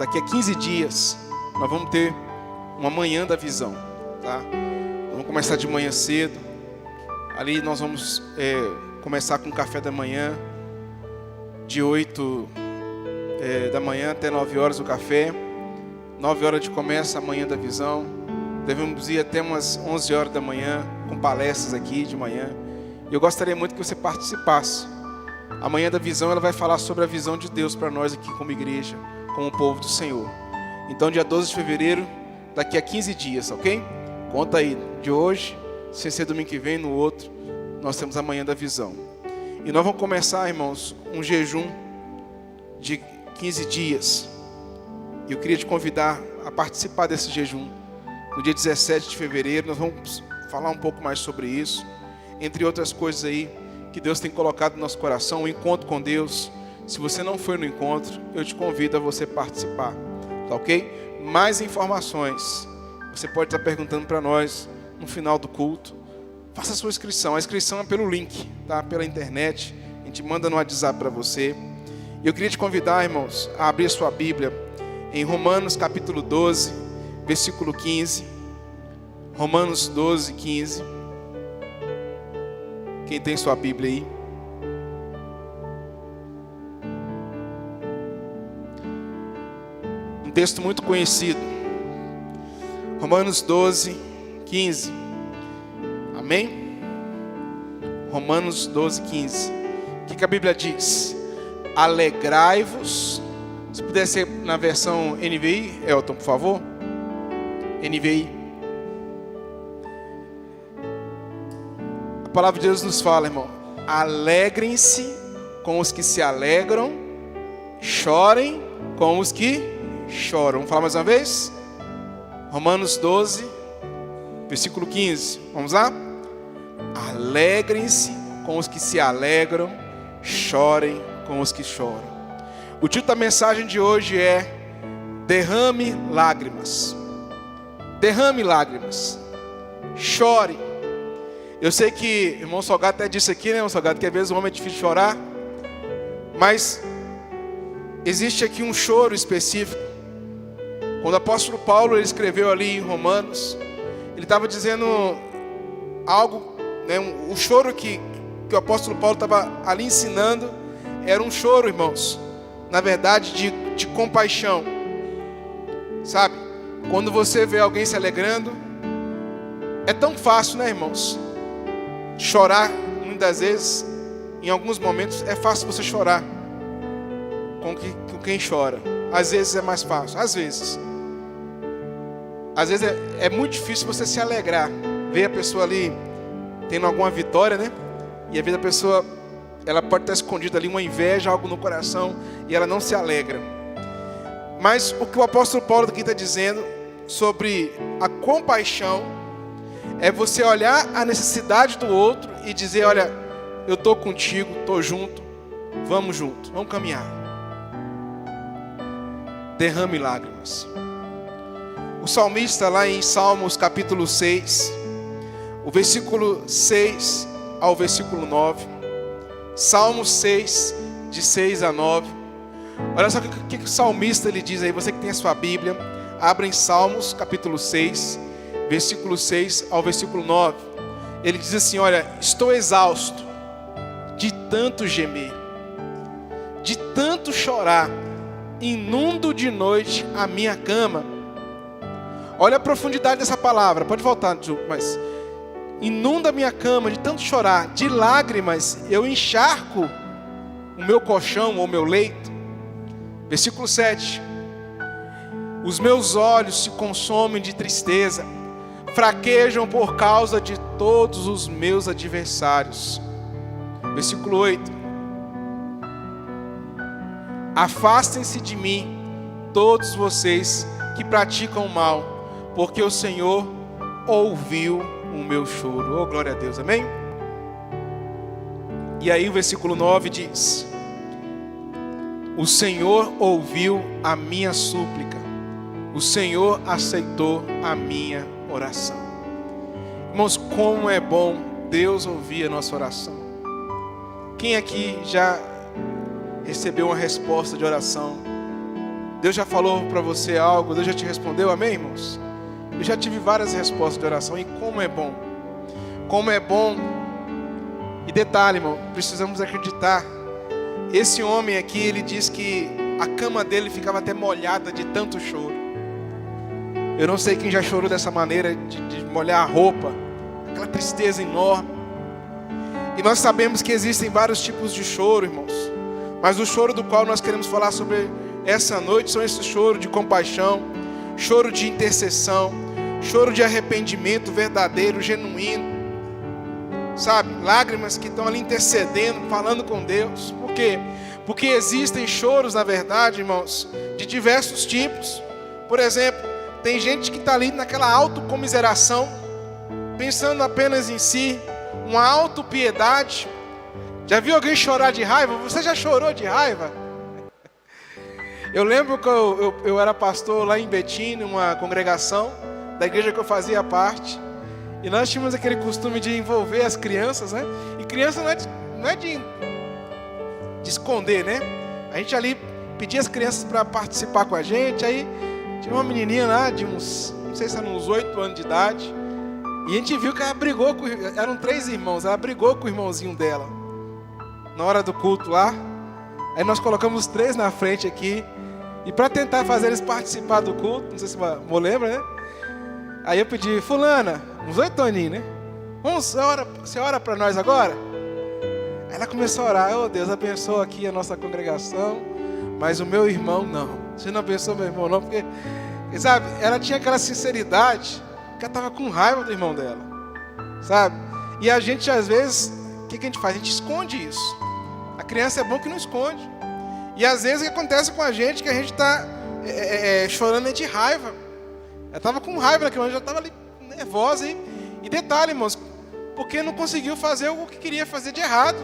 daqui a 15 dias, nós vamos ter uma manhã da visão, tá? Vamos começar de manhã cedo. Ali nós vamos começar com o café da manhã, de 8 da manhã até 9 horas o café. 9 horas de começa a manhã da visão. Devemos ir até umas 11 horas da manhã, com palestras aqui de manhã. E eu gostaria muito que você participasse. A manhã da visão, ela vai falar sobre a visão de Deus para nós aqui como igreja, como povo do Senhor. Então, dia 12 de fevereiro, daqui a 15 dias, ok? Conta aí, de hoje, sem ser domingo que vem, no outro, nós temos a manhã da visão. E nós vamos começar, irmãos, um jejum de 15 dias. E eu queria te convidar a participar desse jejum. No dia 17 de fevereiro, nós vamos falar um pouco mais sobre isso. Entre outras coisas aí, que Deus tem colocado no nosso coração, o encontro com Deus. Se você não foi no encontro, eu te convido a você participar, tá ok? Mais informações, você pode estar perguntando para nós no final do culto. Faça a sua inscrição, a inscrição é pelo link, tá? Pela internet, a gente manda no WhatsApp para você. E eu queria te convidar, irmãos, a abrir a sua Bíblia em Romanos capítulo 12, versículo 15. Romanos 12, 15. Quem tem sua Bíblia aí? Um texto muito conhecido. Romanos 12, 15. Amém? Romanos 12, 15. O que a Bíblia diz? Alegrai-vos. Se puder ser na versão NVI, Elton, por favor. NVI. A palavra de Deus nos fala, irmão. Alegrem-se com os que se alegram. Chorem com os que choram. Vamos falar mais uma vez? Romanos 12, versículo 15. Vamos lá? Alegrem-se com os que se alegram. Chorem com os que choram. O título da mensagem de hoje é derrame lágrimas. Derrame lágrimas. Chore. Eu sei que o irmão Salgado até disse aqui, né, irmão Salgado, que às vezes o homem é difícil de chorar. Mas existe aqui um choro específico. Quando o apóstolo Paulo ele escreveu ali em Romanos, ele estava dizendo algo, né, o choro que o apóstolo Paulo estava ali ensinando era um choro, irmãos, na verdade de compaixão. Sabe? Quando você vê alguém se alegrando, é tão fácil, né, irmãos? Chorar, muitas vezes, em alguns momentos, é fácil você chorar com quem chora. Às vezes é mais fácil, às vezes é muito difícil você se alegrar, ver a pessoa ali tendo alguma vitória, né? E a vida da pessoa, ela pode estar escondida ali uma inveja, algo no coração, e ela não se alegra. Mas o que o apóstolo Paulo aqui está dizendo sobre a compaixão é você olhar a necessidade do outro e dizer, olha, eu estou contigo, estou junto, vamos junto, vamos caminhar. Derrame lágrimas. O salmista lá em Salmos capítulo 6, o versículo 6 ao versículo 9, Salmos 6, de 6 a 9, olha só o que o salmista ele diz aí, você que tem a sua Bíblia, abra em Salmos capítulo 6, versículo 6 ao versículo 9, ele diz assim, olha, estou exausto de tanto gemer, de tanto chorar, inundo de noite a minha cama. Olha a profundidade dessa palavra, pode voltar, mas inunda a minha cama de tanto chorar, de lágrimas eu encharco o meu colchão ou o meu leito. Versículo 7. Os meus olhos se consomem de tristeza, fraquejam por causa de todos os meus adversários. Versículo 8. Afastem-se de mim, todos vocês que praticam o mal, porque o Senhor ouviu o meu choro. Oh, glória a Deus, amém? E aí o versículo 9 diz: o Senhor ouviu a minha súplica, o Senhor aceitou a minha oração. Irmãos, como é bom Deus ouvir a nossa oração. Quem aqui já recebeu uma resposta de oração Deus já falou para você algo, Deus já te respondeu, amém, irmãos? Eu já tive várias respostas de oração e como é bom. Como é bom. E detalhe, irmão, precisamos acreditar. Esse homem aqui, ele diz que a cama dele ficava até molhada de tanto choro. Eu não sei quem já chorou dessa maneira, de molhar a roupa. Aquela tristeza enorme. E nós sabemos que existem vários tipos de choro, irmãos. Mas o choro do qual nós queremos falar sobre essa noite são esse choro de compaixão, choro de intercessão, choro de arrependimento verdadeiro, genuíno. Sabe, lágrimas que estão ali intercedendo, falando com Deus. Por quê? Porque existem choros, na verdade, irmãos, de diversos tipos. Por exemplo, tem gente que está ali naquela autocomiseração, pensando apenas em si, uma autopiedade. Já viu alguém chorar de raiva? Você já chorou de raiva? Eu lembro que eu era pastor lá em Betim, numa congregação da igreja que eu fazia parte. E nós tínhamos aquele costume de envolver as crianças, né? E criança não é de esconder, né? A gente ali pedia as crianças para participar com a gente. Aí tinha uma menininha lá de uns, não sei se eram uns 8 anos de idade. E a gente viu que ela brigou com... Eram 3 irmãos, ela brigou com o irmãozinho dela. Na hora do culto lá. Aí nós colocamos os 3 na frente aqui. E para tentar fazer eles participar do culto, não sei se você lembra, né? Aí eu pedi, fulana, uns 8 aninhos, né? Você ora para nós agora? Aí ela começou a orar, oh Deus, abençoa aqui a nossa congregação, mas o meu irmão não. Você não abençoa meu irmão não, porque, sabe, ela tinha aquela sinceridade, que ela estava com raiva do irmão dela, sabe? E a gente, às vezes, o que a gente faz? A gente esconde isso. A criança é bom que não esconde. E às vezes o que acontece com a gente, que a gente está chorando de raiva. Ela estava com raiva naquele momento, já estava ali nervosa. E detalhe, irmãos, porque não conseguiu fazer o que queria fazer de errado.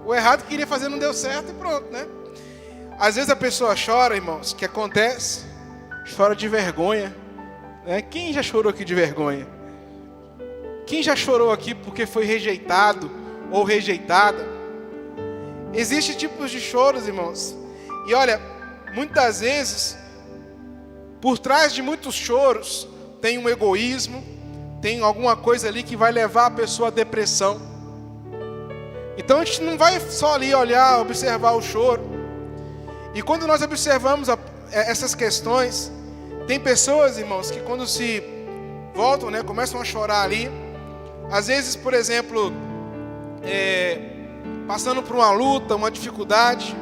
O errado que queria fazer não deu certo e pronto, né? Às vezes a pessoa chora, irmãos, que acontece, chora de vergonha. Né? Quem já chorou aqui de vergonha? Quem já chorou aqui porque foi rejeitado ou rejeitada? Existem tipos de choros, irmãos. E olha, muitas vezes, por trás de muitos choros, tem um egoísmo, tem alguma coisa ali que vai levar a pessoa à depressão. Então a gente não vai só ali olhar, observar o choro. E quando nós observamos essas questões, tem pessoas, irmãos, que quando se voltam, né, começam a chorar ali. Às vezes, por exemplo, passando por uma luta, uma dificuldade,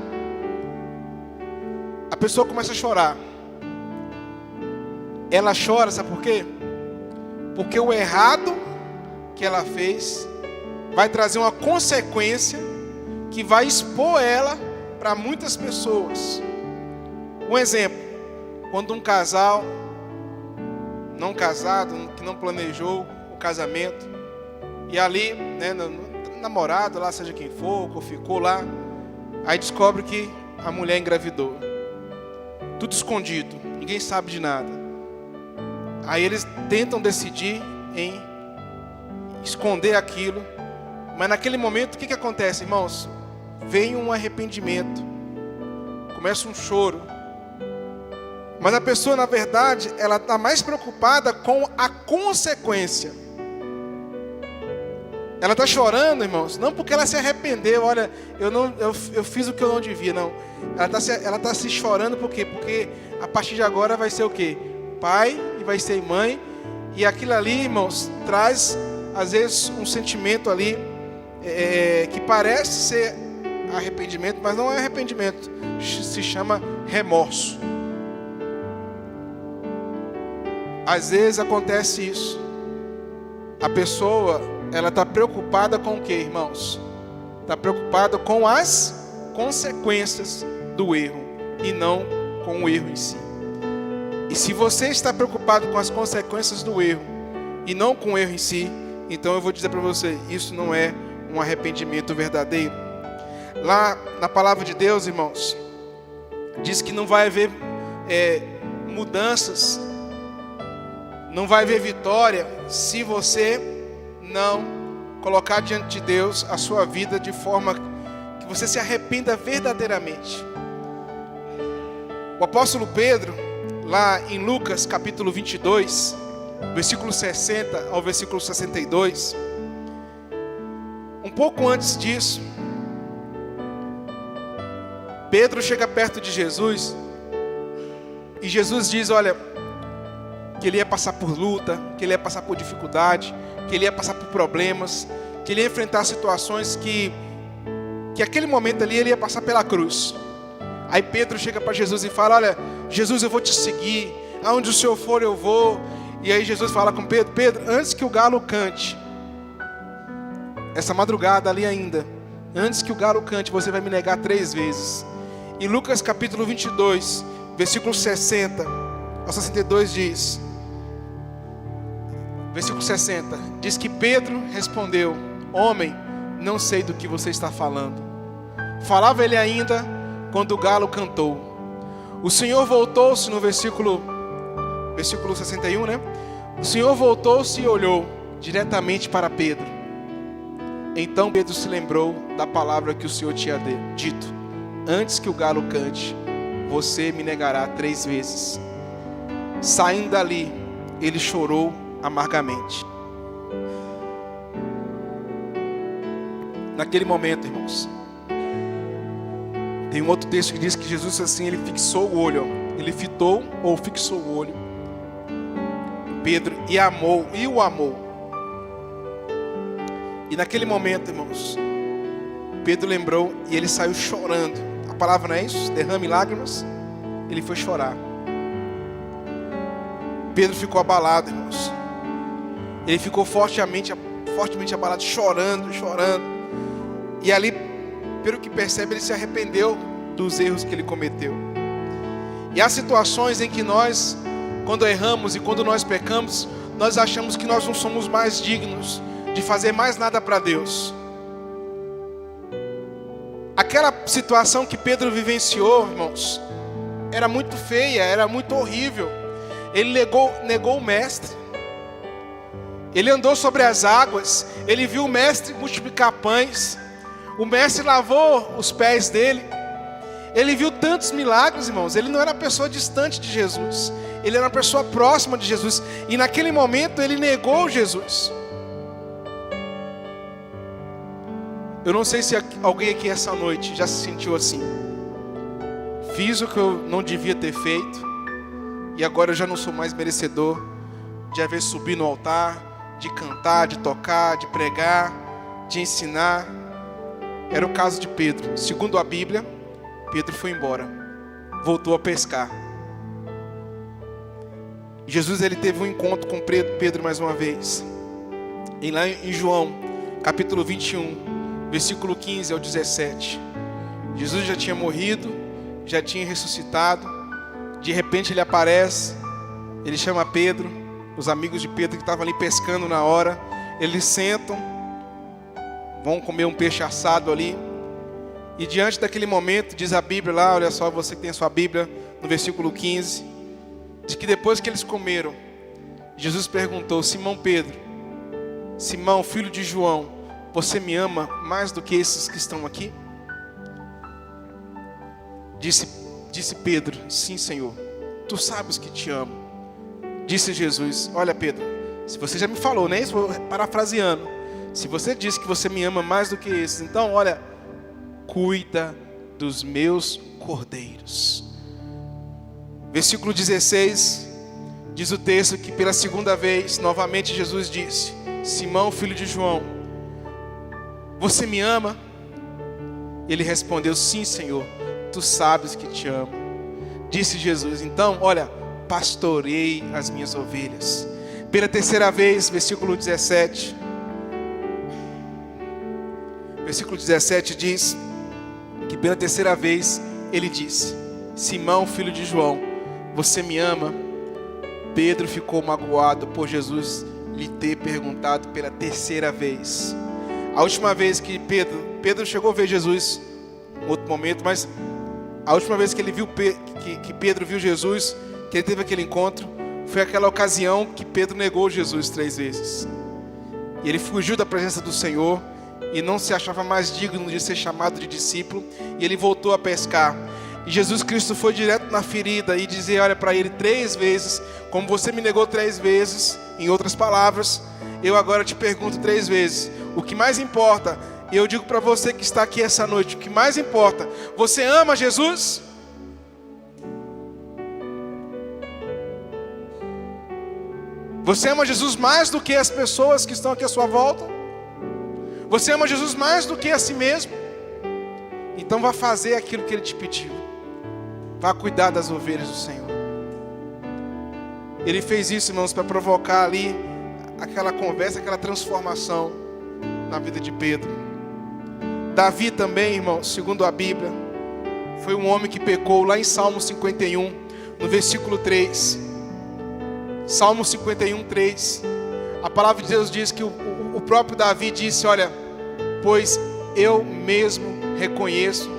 a pessoa começa a chorar. Ela chora, sabe por quê? Porque o errado que ela fez vai trazer uma consequência que vai expor ela para muitas pessoas. Um exemplo, quando um casal não casado, que não planejou o casamento, e ali, né, namorado lá, seja quem for, ou ficou lá, aí descobre que a mulher engravidou. Tudo escondido, ninguém sabe de nada. Aí eles tentam decidir em esconder aquilo, mas naquele momento o que acontece, irmãos? Vem um arrependimento, começa um choro, mas a pessoa, na verdade, ela está mais preocupada com a consequência. Ela está chorando, irmãos, não porque ela se arrependeu, olha, eu fiz o que eu não devia, não. Ela está se chorando por quê? Porque a partir de agora vai ser o quê? Pai e vai ser mãe, e aquilo ali, irmãos, traz às vezes um sentimento ali que parece ser arrependimento, mas não é arrependimento, se chama remorso. Às vezes acontece isso. A pessoa, ela está preocupada com o quê, irmãos? Está preocupada com as consequências do erro e não com o erro em si. E se você está preocupado com as consequências do erro e não com o erro em si, então eu vou dizer para você, isso não é um arrependimento verdadeiro. Lá na palavra de Deus, irmãos, diz que não vai haver mudanças, não vai haver vitória se você não colocar diante de Deus a sua vida de forma que você se arrependa verdadeiramente. O apóstolo Pedro, lá em Lucas capítulo 22, versículo 60 ao versículo 62, um pouco antes disso, Pedro chega perto de Jesus e Jesus diz, olha, que ele ia passar por luta, que ele ia passar por dificuldade, que ele ia passar por problemas, que ele ia enfrentar situações que aquele momento ali ele ia passar pela cruz. Aí Pedro chega para Jesus e fala, olha, Jesus, eu vou te seguir, aonde o Senhor for eu vou. E aí Jesus fala com Pedro, Pedro, antes que o galo cante, essa madrugada ali ainda, antes que o galo cante, você vai me negar 3 vezes. Em Lucas capítulo 22, versículo 60 ao 62 diz, versículo 60, diz que Pedro respondeu, homem, não sei do que você está falando. Falava ele ainda quando o galo cantou. O Senhor voltou-se no versículo 61, né? O Senhor voltou-se e olhou diretamente para Pedro. Então Pedro se lembrou da palavra que o Senhor tinha dito: antes que o galo cante, você me negará 3 vezes. Saindo dali, ele chorou amargamente. Naquele momento, irmãos, tem um outro texto que diz que Jesus assim, ele fixou o olho, ele fitou ou fixou o olho em Pedro e o amou. E naquele momento, irmãos, Pedro lembrou e ele saiu chorando. A palavra não é isso? Derrame lágrimas. Ele foi chorar. Pedro ficou abalado, irmãos. Ele ficou fortemente abalado, chorando. E ali, pelo que percebe, ele se arrependeu dos erros que ele cometeu. E há situações em que nós, quando erramos e quando nós pecamos, nós achamos que nós não somos mais dignos de fazer mais nada para Deus. Aquela situação que Pedro vivenciou, irmãos, era muito feia, era muito horrível. Ele negou o mestre. Ele andou sobre as águas. Ele viu o mestre multiplicar pães. O mestre lavou os pés dele. Ele viu tantos milagres, irmãos. Ele não era uma pessoa distante de Jesus. Ele era uma pessoa próxima de Jesus. E naquele momento ele negou Jesus. Eu não sei se alguém aqui essa noite já se sentiu assim. Fiz o que eu não devia ter feito. E agora eu já não sou mais merecedor de haver subido no altar, de cantar, de tocar, de pregar, de ensinar. Era o caso de Pedro. Segundo a Bíblia, Pedro foi embora, voltou a pescar. Jesus, ele teve um encontro com Pedro mais uma vez. E lá em João, capítulo 21, versículo 15 ao 17. Jesus já tinha morrido, já tinha ressuscitado. De repente ele aparece, ele chama Pedro, os amigos de Pedro que estavam ali pescando na hora. Eles sentam, vão comer um peixe assado ali. E diante daquele momento, diz a Bíblia lá, olha só, você que tem a sua Bíblia, no versículo 15, diz que depois que eles comeram, Jesus perguntou: Simão Pedro, Simão, filho de João, você me ama mais do que esses que estão aqui? Disse Pedro: sim, Senhor, tu sabes que te amo. Disse Jesus: olha, Pedro, se você já me falou, né? Isso parafraseando. Se você disse que você me ama mais do que esses, então, olha, cuida dos meus cordeiros. Versículo 16, diz o texto que pela segunda vez, novamente Jesus disse: Simão, filho de João, você me ama? Ele respondeu: sim, Senhor, tu sabes que te amo. Disse Jesus: então, olha, pastorei as minhas ovelhas. Pela terceira vez, versículo 17. Versículo 17 diz que pela terceira vez ele disse: Simão, filho de João, você me ama? Pedro ficou magoado por Jesus lhe ter perguntado pela terceira vez. A última vez que Pedro chegou a ver Jesus, em outro momento, mas a última vez que ele viu que Pedro viu Jesus, que ele teve aquele encontro, foi aquela ocasião que Pedro negou Jesus 3 vezes. E ele fugiu da presença do Senhor e não se achava mais digno de ser chamado de discípulo, e ele voltou a pescar. E Jesus Cristo foi direto na ferida e dizer, olha para ele 3 vezes, como você me negou 3 vezes, em outras palavras, eu agora te pergunto 3 vezes, o que mais importa, e eu digo para você que está aqui essa noite, o que mais importa, você ama Jesus? Você ama Jesus mais do que as pessoas que estão aqui à sua volta? Você ama Jesus mais do que a si mesmo? Então vá fazer aquilo que Ele te pediu. Vá cuidar das ovelhas do Senhor. Ele fez isso, irmãos, para provocar ali aquela conversa, aquela transformação na vida de Pedro. Davi também, irmãos, segundo a Bíblia, foi um homem que pecou lá em Salmo 51, no versículo 3. Salmo 51, 3. A palavra de Deus diz que o próprio Davi disse, olha, pois eu mesmo reconheço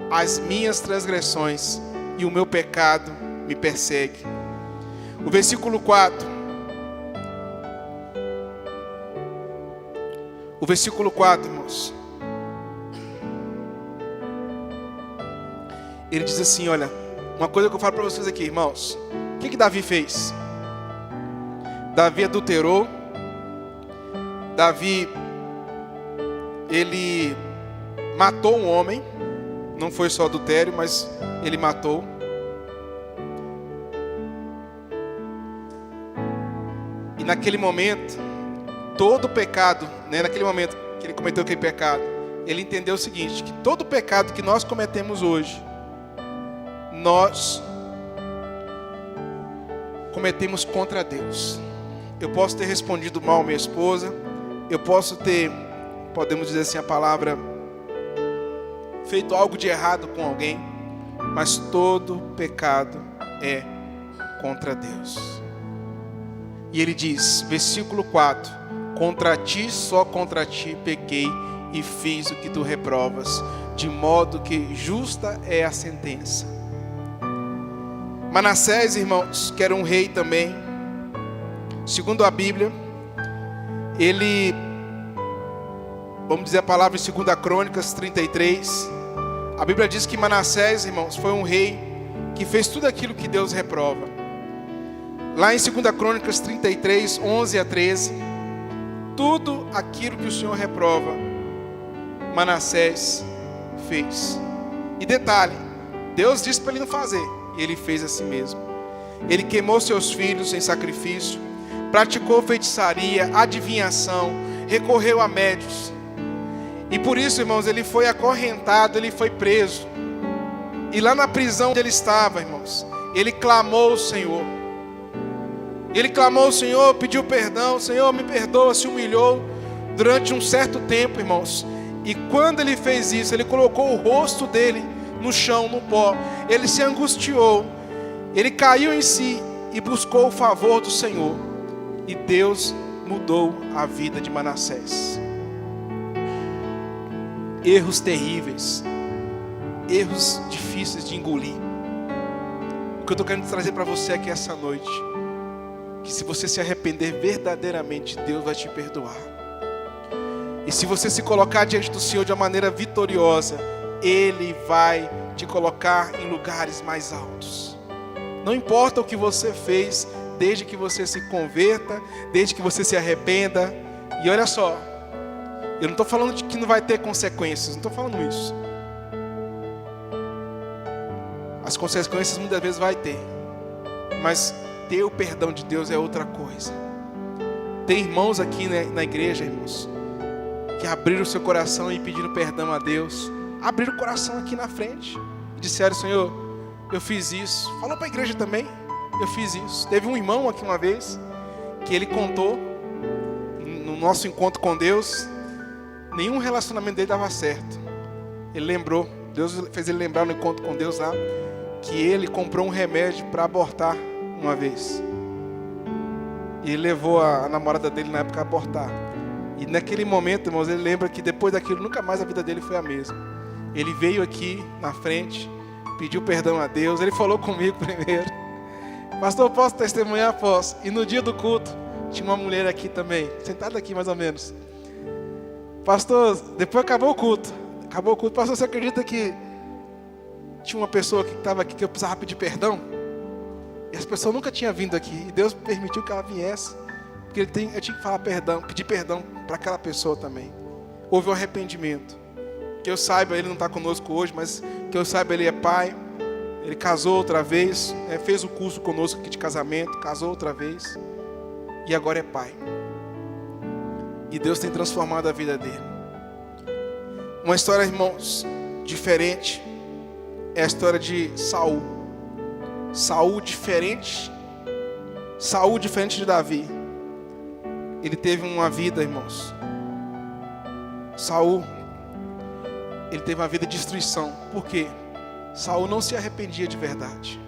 as minhas transgressões e o meu pecado me persegue. O versículo 4. O versículo 4, irmãos. Ele diz assim, olha, uma coisa que eu falo para vocês aqui, irmãos. O que Davi fez? Davi adulterou. Davi, ele matou um homem. Não foi só adultério, mas ele matou. E naquele momento, todo pecado, naquele momento que ele cometeu aquele pecado, ele entendeu o seguinte, que todo pecado que nós cometemos hoje, nós cometemos contra Deus. Eu posso ter respondido mal à minha esposa, eu posso ter, podemos dizer assim a palavra, feito algo de errado com alguém, mas todo pecado é contra Deus. E ele diz, versículo 4, contra ti, só contra ti pequei e fiz o que tu reprovas, de modo que justa é a sentença. Manassés, irmãos, que era um rei também, segundo a Bíblia, ele, vamos dizer a palavra em 2 Crônicas 33, a Bíblia diz que Manassés, irmãos, foi um rei que fez tudo aquilo que Deus reprova. Lá em 2 Crônicas 33, 11 a 13, tudo aquilo que o Senhor reprova, Manassés fez. E detalhe, Deus disse para ele não fazer, e ele fez assim mesmo. Ele queimou seus filhos em sacrifício, praticou feitiçaria, adivinhação, recorreu a médios. E por isso, irmãos, ele foi acorrentado, ele foi preso. E lá na prisão onde ele estava, irmãos, ele clamou ao Senhor. Ele clamou ao Senhor, pediu perdão, Senhor, me perdoa, se humilhou durante um certo tempo, irmãos. E quando ele fez isso, ele colocou o rosto dele no chão, no pó. Ele se angustiou, ele caiu em si e buscou o favor do Senhor. E Deus mudou a vida de Manassés. Erros terríveis, erros difíceis de engolir. O que eu estou querendo trazer para você aqui essa noite, que se você se arrepender verdadeiramente, Deus vai te perdoar. E se você se colocar diante do Senhor de uma maneira vitoriosa, Ele vai te colocar em lugares mais altos. Não importa o que você fez, desde que você se converta, desde que você se arrependa. E olha só, eu não estou falando de que não vai ter consequências, não estou falando isso. As consequências muitas vezes vai ter, mas ter o perdão de Deus é outra coisa. Tem irmãos aqui na igreja, irmãos, que abriram o seu coração e pediram perdão a Deus. Abriram o coração aqui na frente e disseram, Senhor, eu fiz isso. Falou para a igreja também, eu fiz isso. Teve um irmão aqui uma vez, que ele contou, no nosso encontro com Deus, nenhum relacionamento dele dava certo. Ele lembrou, Deus fez ele lembrar no encontro com Deus lá, que ele comprou um remédio para abortar uma vez. E ele levou a namorada dele na época a abortar. E naquele momento, irmãos, ele lembra que depois daquilo, nunca mais a vida dele foi a mesma. Ele veio aqui na frente, pediu perdão a Deus. Ele falou comigo primeiro, pastor, posso testemunhar? Posso. E no dia do culto, tinha uma mulher aqui também, sentada aqui mais ou menos. Pastor, depois acabou o culto. Pastor, você acredita que tinha uma pessoa que estava aqui que eu precisava pedir perdão. E essa pessoa nunca tinha vindo aqui. E Deus permitiu que ela viesse. Porque eu tinha que falar perdão, pedir perdão para aquela pessoa também. Houve um arrependimento. Que eu saiba, ele não está conosco hoje, mas que eu saiba, ele é pai. Ele casou outra vez, fez o curso conosco aqui de casamento, casou outra vez. E agora é pai. E Deus tem transformado a vida dele. Uma história, irmãos, diferente. É a história de Saul. Saul diferente de Davi. Ele teve uma vida, irmãos. Saul, ele teve uma vida de destruição. Por quê? Saul não se arrependia de verdade.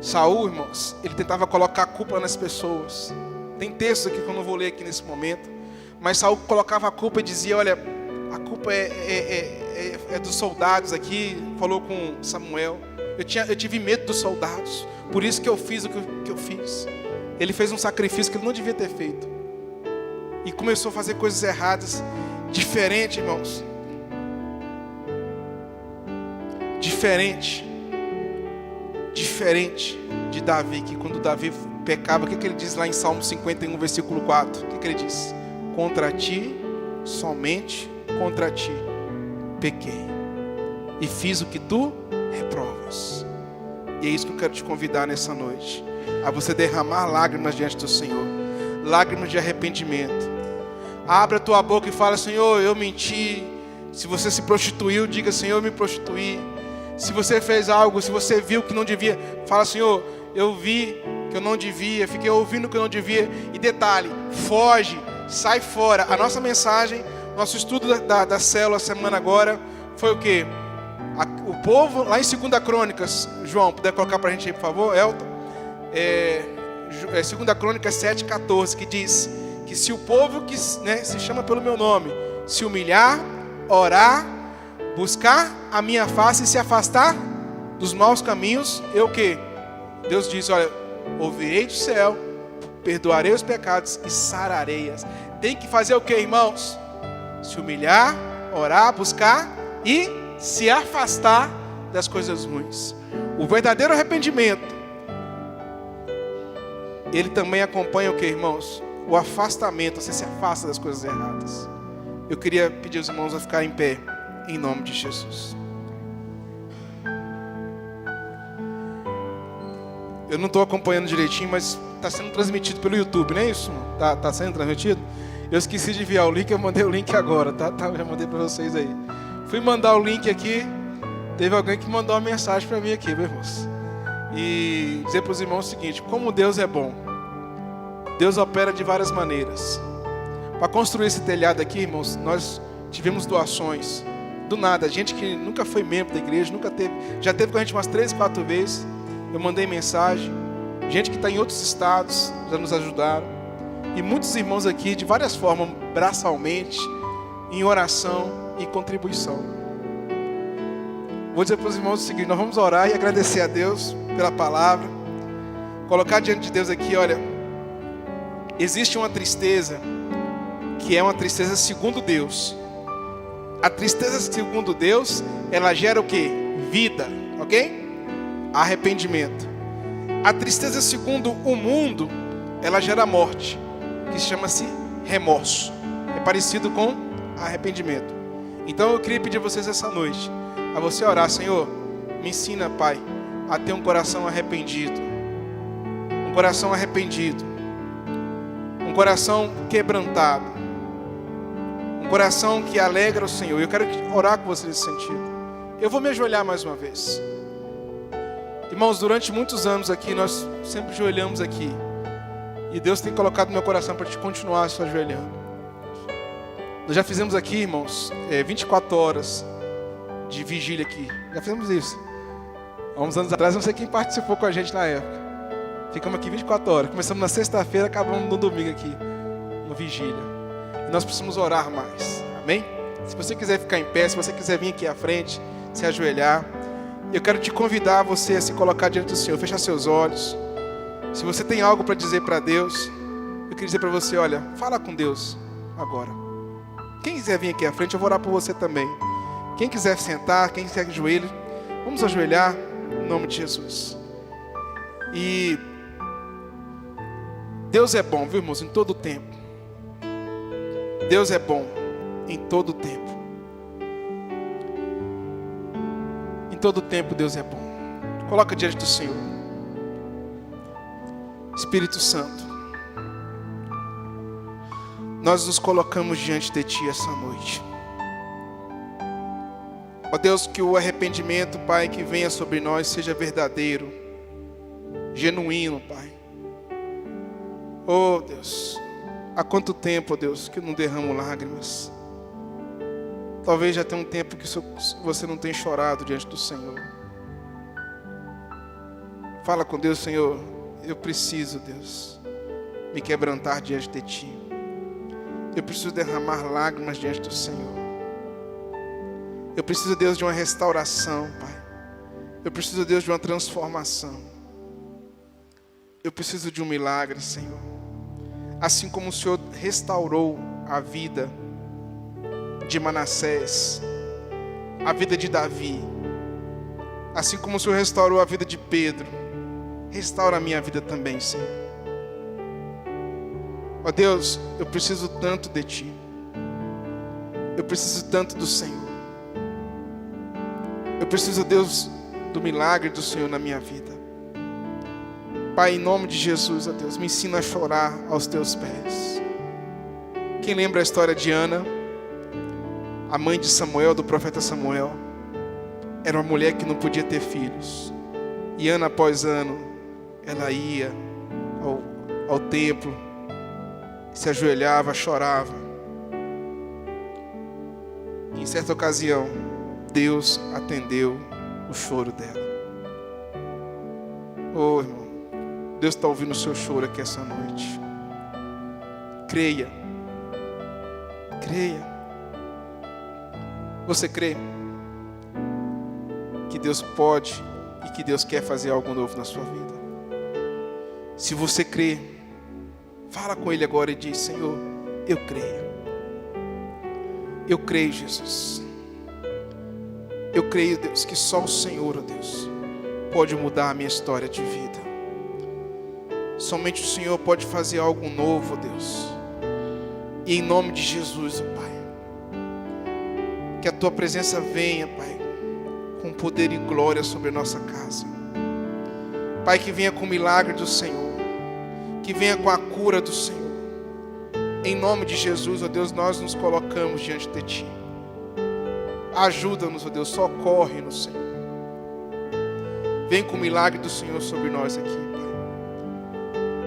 Saul, irmãos, ele tentava colocar a culpa nas pessoas. Tem textos aqui que eu não vou ler aqui nesse momento. Mas Saul colocava a culpa e dizia, olha, a culpa é dos soldados aqui. Falou com Samuel. Eu tive medo dos soldados. Por isso que eu fiz o que eu fiz. Ele fez um sacrifício que ele não devia ter feito. E começou a fazer coisas erradas. Diferente, irmãos. Diferente de Davi. Que quando Davi pecava, o que ele diz lá em Salmo 51, versículo 4? O que ele diz? Contra ti, somente contra ti, pequei. E fiz o que tu reprovas. E é isso que eu quero te convidar nessa noite. A você derramar lágrimas diante do Senhor. Lágrimas de arrependimento. Abra a tua boca e fala, Senhor, eu menti. Se você se prostituiu, diga, Senhor, eu me prostituí. Se você fez algo, se você viu que não devia, fala, Senhor, eu vi que eu não devia, fiquei ouvindo que eu não devia. E detalhe, foge, sai fora. A nossa mensagem, nosso estudo da célula semana agora, foi o quê? O povo, lá em 2 Crônicas, João, puder colocar para a gente aí, por favor, Elton. 2 Crônicas 7,14, que diz que se o povo que se chama pelo meu nome, se humilhar, orar, buscar a minha face e se afastar dos maus caminhos, eu o quê? Deus diz, olha, ouvirei do céu, perdoarei os pecados e sararei-as. Tem que fazer o quê, irmãos? Se humilhar, orar, buscar e se afastar das coisas ruins. O verdadeiro arrependimento, ele também acompanha o que, irmãos? O afastamento, você se afasta das coisas erradas. Eu queria pedir aos irmãos a ficarem em pé, em nome de Jesus. Eu não estou acompanhando direitinho, mas está sendo transmitido pelo YouTube, não é isso? Está sendo transmitido? Eu esqueci de enviar o link, eu mandei o link agora, tá? Já mandei para vocês aí. Fui mandar o link aqui, teve alguém que mandou uma mensagem para mim aqui, meus irmãos. E dizer para os irmãos o seguinte, como Deus é bom. Deus opera de várias maneiras. Para construir esse telhado aqui, irmãos, nós tivemos doações. Do nada, gente que nunca foi membro da igreja, nunca teve, já teve com a gente umas 3, 4 vezes. Eu mandei mensagem. Gente que está em outros estados já nos ajudaram. E muitos irmãos aqui, de várias formas, braçalmente, em oração e contribuição. Vou dizer para os irmãos o seguinte, nós vamos orar e agradecer a Deus pela palavra. Colocar diante de Deus aqui, olha, existe uma tristeza, que é uma tristeza segundo Deus. A tristeza segundo Deus, ela gera o quê? Vida, ok? Arrependimento. A tristeza segundo o mundo, ela gera morte, que chama-se remorso. É parecido com arrependimento. Então eu queria pedir a vocês essa noite, a você orar, Senhor, me ensina, Pai, a ter um coração arrependido. Um coração arrependido. Um coração quebrantado. Um coração que alegra o Senhor. Eu quero orar com você nesse sentido. Eu vou me ajoelhar mais uma vez. Irmãos, durante muitos anos aqui, nós sempre ajoelhamos aqui. E Deus tem colocado no meu coração para te continuar se ajoelhando. Nós já fizemos aqui, irmãos, 24 horas de vigília aqui. Já fizemos isso. Há uns anos atrás, não sei quem participou com a gente na época. Ficamos aqui 24 horas. Começamos na sexta-feira, acabamos no domingo aqui, no vigília. E nós precisamos orar mais. Amém? Se você quiser ficar em pé, se você quiser vir aqui à frente, se ajoelhar, eu quero te convidar você a se colocar diante do Senhor, fechar seus olhos. Se você tem algo para dizer para Deus, eu queria dizer para você, olha, fala com Deus agora. Quem quiser vir aqui à frente, eu vou orar por você também. Quem quiser sentar, quem quiser de joelho, Vamos ajoelhar em nome de Jesus. E Deus é bom, viu, irmãos, em todo o tempo. Deus é bom em todo o tempo. Em todo o tempo Deus é bom. Coloca diante do Senhor. Espírito Santo, nós nos colocamos diante de Ti essa noite. Ó Deus, que o arrependimento, Pai, que venha sobre nós seja verdadeiro, genuíno, Pai. Oh Deus, há quanto tempo, ó Deus, que eu não derramo lágrimas. Talvez já tenha um tempo que você não tem chorado diante do Senhor. Fala com Deus, Senhor, eu preciso, Deus, me quebrantar diante de Ti. Eu preciso derramar lágrimas diante do Senhor. Eu preciso, Deus, de uma restauração, Pai. Eu preciso, Deus, de uma transformação. Eu preciso de um milagre, Senhor. Assim como o Senhor restaurou a vida de Manassés, a vida de Davi, assim como o Senhor restaurou a vida de Pedro, restaura a minha vida também, Senhor. Ó Deus, eu preciso tanto de Ti. Eu preciso tanto do Senhor. Eu preciso, Deus, do milagre do Senhor na minha vida. Pai, em nome de Jesus, ó Deus, me ensina a chorar aos Teus pés. Quem lembra a história de Ana, a mãe de Samuel, do profeta Samuel? Era uma mulher que não podia ter filhos. E ano após ano, ela ia ao templo, se ajoelhava, chorava. E em certa ocasião, Deus atendeu o choro dela. Oh, irmão, Deus está ouvindo o seu choro aqui essa noite. Creia. Creia. Você crê que Deus pode e que Deus quer fazer algo novo na sua vida? Se você crê, fala com Ele agora e diz: Senhor, eu creio. Eu creio, Jesus. Eu creio, Deus, que só o Senhor, ó Deus, pode mudar a minha história de vida. Somente o Senhor pode fazer algo novo, ó Deus. E em nome de Jesus, ó Pai, que a Tua presença venha, Pai, com poder e glória sobre a nossa casa. Pai, que venha com o milagre do Senhor, que venha com a cura do Senhor. Em nome de Jesus, ó Deus, nós nos colocamos diante de Ti. Ajuda-nos, ó Deus, socorre-nos, Senhor. Vem com o milagre do Senhor sobre nós aqui, Pai.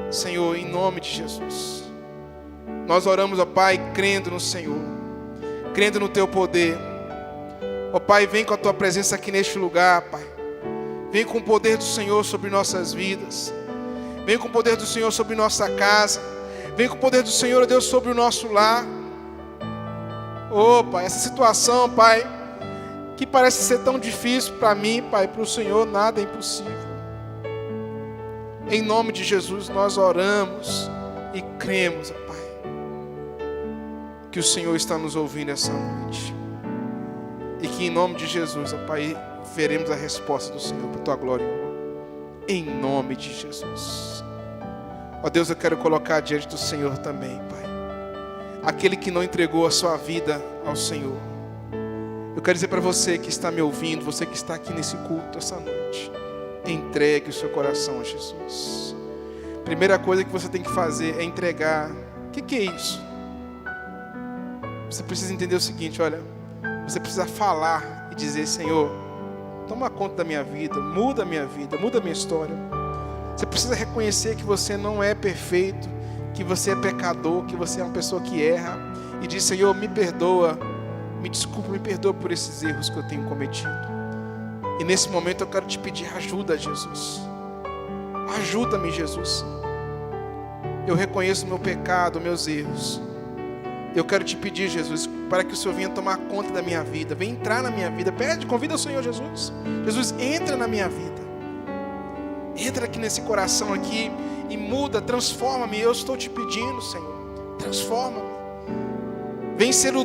Senhor, em nome de Jesus, nós oramos, ó Pai, crendo no Senhor, crendo no Teu poder. Ó Pai, vem com a Tua presença aqui neste lugar, Pai. Vem com o poder do Senhor sobre nossas vidas. Vem com o poder do Senhor sobre nossa casa. Vem com o poder do Senhor, ó Deus, sobre o nosso lar. Oh, Pai, essa situação, Pai, que parece ser tão difícil para mim, Pai, para o Senhor nada é impossível. Em nome de Jesus nós oramos e cremos, ó Pai, que o Senhor está nos ouvindo essa noite. E que em nome de Jesus, ó Pai, veremos a resposta do Senhor para a Tua glória e honra. Em nome de Jesus. Ó Deus, eu quero colocar diante do Senhor também, Pai, aquele que não entregou a sua vida ao Senhor. Eu quero dizer para você que está me ouvindo, você que está aqui nesse culto essa noite, entregue o seu coração a Jesus. Primeira coisa que você tem que fazer é entregar. O que é isso? Você precisa entender o seguinte, olha, você precisa falar e dizer: Senhor, toma conta da minha vida, muda a minha história. Você precisa reconhecer que você não é perfeito, que você é pecador, que você é uma pessoa que erra, e diz: Senhor, me perdoa, me desculpa, me perdoa por esses erros que eu tenho cometido. E nesse momento eu quero te pedir ajuda, Jesus. Ajuda-me, Jesus. Eu reconheço o meu pecado, meus erros. Eu quero te pedir, Jesus, para que o Senhor venha tomar conta da minha vida, venha entrar na minha vida. Pede, convida o Senhor Jesus. Jesus, entra na minha vida. Entra aqui nesse coração aqui e muda, transforma-me. Eu estou te pedindo, Senhor, transforma-me. Vem ser o